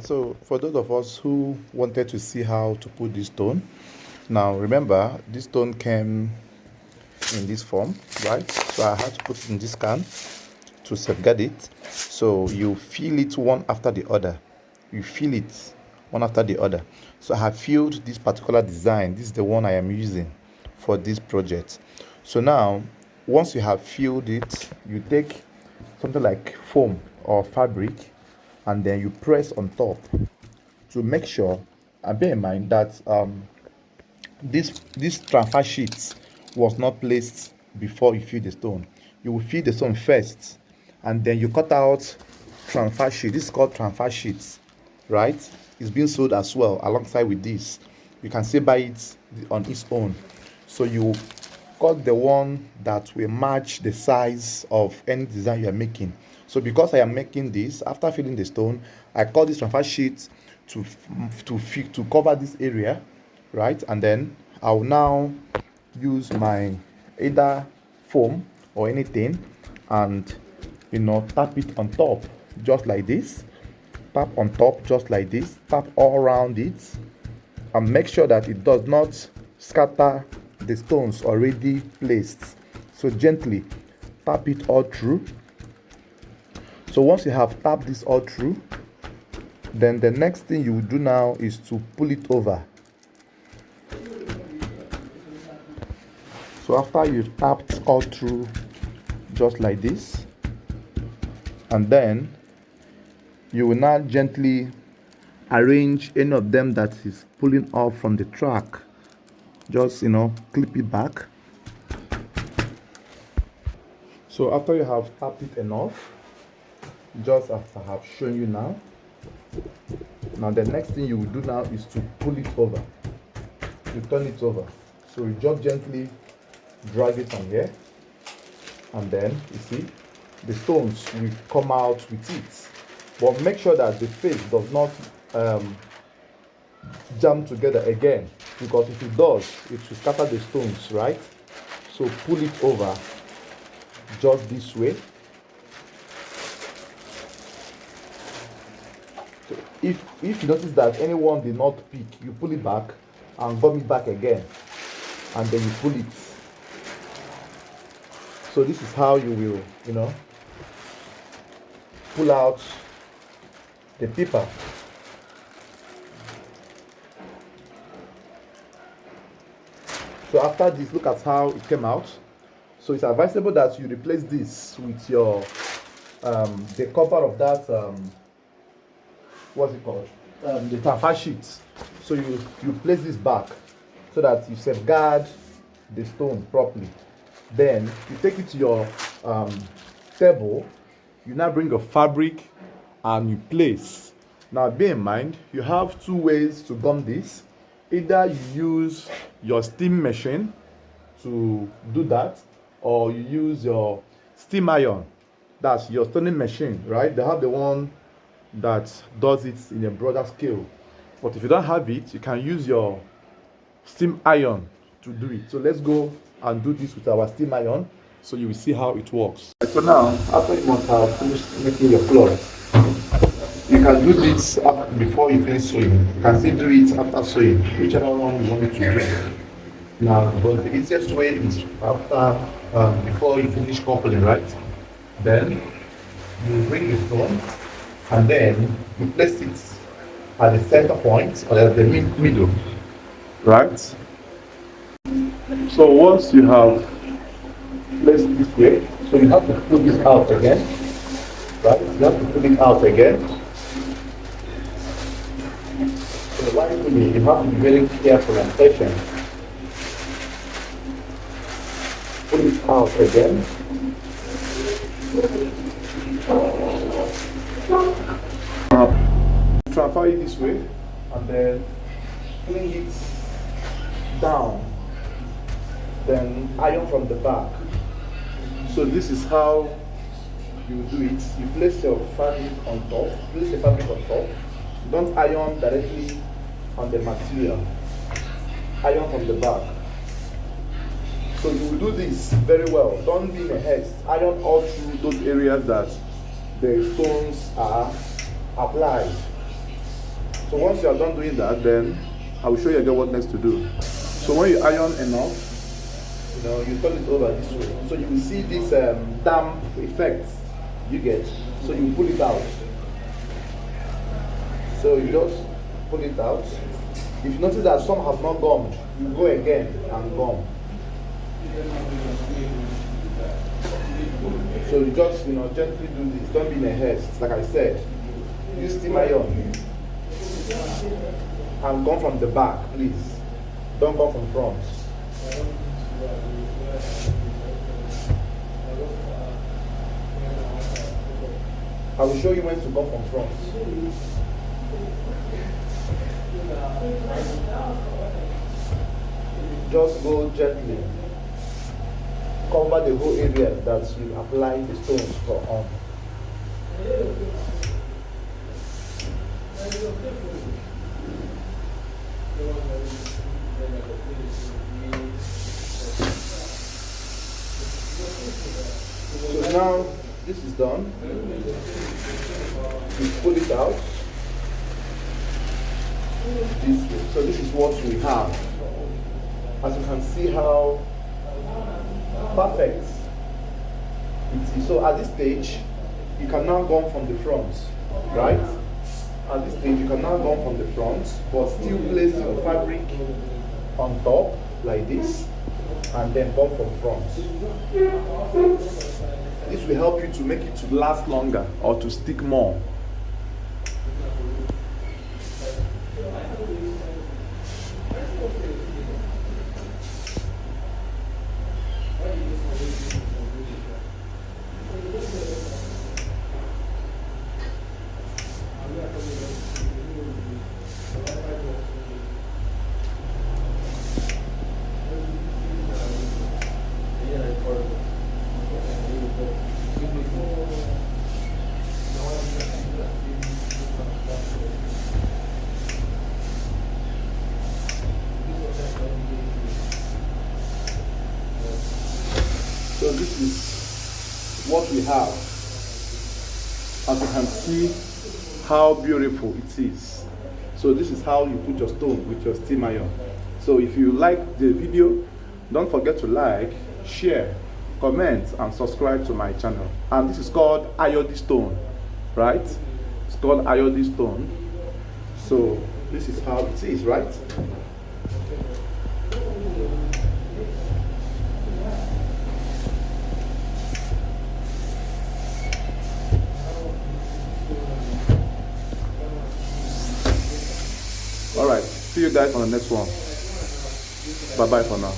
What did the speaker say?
So for those of us who wanted to see how to put this stone, now remember this stone came in this form, right? So I had to put it in this can to safeguard it. So you fill it one after the other. You fill it one after the other. So I have filled this particular design. This is the one I am using for this project. So now, once you have filled it, you take something like foam or fabric and then you press on top to make sure, and bear in mind that this transfer sheet was not placed before you fill the stone. You will fill the stone first and then you cut out transfer sheet. This is called transfer sheets, right? It's being sold as well alongside with this. You can still buy it on its own. So you cut the one that will match the size of any design you are making. So because I am making this, after filling the stone, I cut this transfer sheet to cover this area, right? And then I'll now use my either foam or anything and tap it on top just like this. Tap on top just like this. Tap all around it and make sure that it does not scatter the stones already placed. So gently tap it all through. So once you have tapped this all through, then the next thing you will do now is to pull it over. So after you've tapped all through just like this, and then you will now gently arrange any of them that is pulling off from the track. Just clip it back. So after you have tapped it enough, just as I have shown you now, the next thing you will do now is to pull it over. You turn it over. So you just gently drag it on here, and then you see the stones will come out with it. But make sure that the face does not jam together again, because if it does, it will scatter the stones, right? So pull it over just this way. So if you notice that anyone did not pick, you pull it back and gum it back again, and then you pull it. So this is how you will pull out the paper. So after this, look at how it came out. So it's advisable that you replace this with your the cover of that what's it called, the transfer sheet. So you place this back so that you safeguard the stone properly. Then you take it to your table. You now bring your fabric and you place. Now bear in mind, you have two ways to gum this. Either you use your steam machine to do that, or you use your steam iron. That's your stoning machine, right? They have the one that does it in a broader scale. But if you don't have it, you can use your steam iron to do it. So let's go and do this with our steam iron, so you will see how it works. So now, after you must have finished making your cloth, you can do this before you finish sewing. You can still do it after sewing, whichever one you want it to do. Now, but the easiest way is after, before you finish coupling, right? Then you bring the stone and then you place it at the center point or at the middle, right? So once you have placed this way, so you have to pull this out again, right? You have to pull it out again. So while pulling, you have to be very careful and patient. Pull it out again. Transfer it this way and then fling it down, then iron from the back. So this is how you do it. You place your fabric on top, place the fabric on top. Don't iron directly on the material, iron from the back. So you will do this very well. Don't be in a haste. Iron all through those areas that the stones are applied. So once you are done doing that, then I will show you again what next to do. So when you iron enough, you turn it over this way. So you will see this damp effect you get. So you pull it out. So you just pull it out. If you notice that some have not gummed, you go again and gum. So you just gently do this. Don't be in a haste. Like I said, use steam iron and gum from the back, please. Don't gum from front. I will show you when to gum from front. Just go gently. Cover the whole area that you apply the stones on. So now this is done. You pull it out this way. So this is what we have. As you can see how perfect it is. So at this stage, you can now gum from the front, right? At this stage, you can now gum from the front, but still place your fabric on top like this, and then gum from front. This will help you to make it to last longer or to stick more. So this is what we have. As you can see how beautiful it is. So this is how you put your stone with your steam iron. So if you like the video, don't forget to like, share, comment and subscribe to my channel. And this is called iodine stone, right? It's called iodine stone. So this is how it is, right? Alright, see you guys on the next one. Bye bye for now.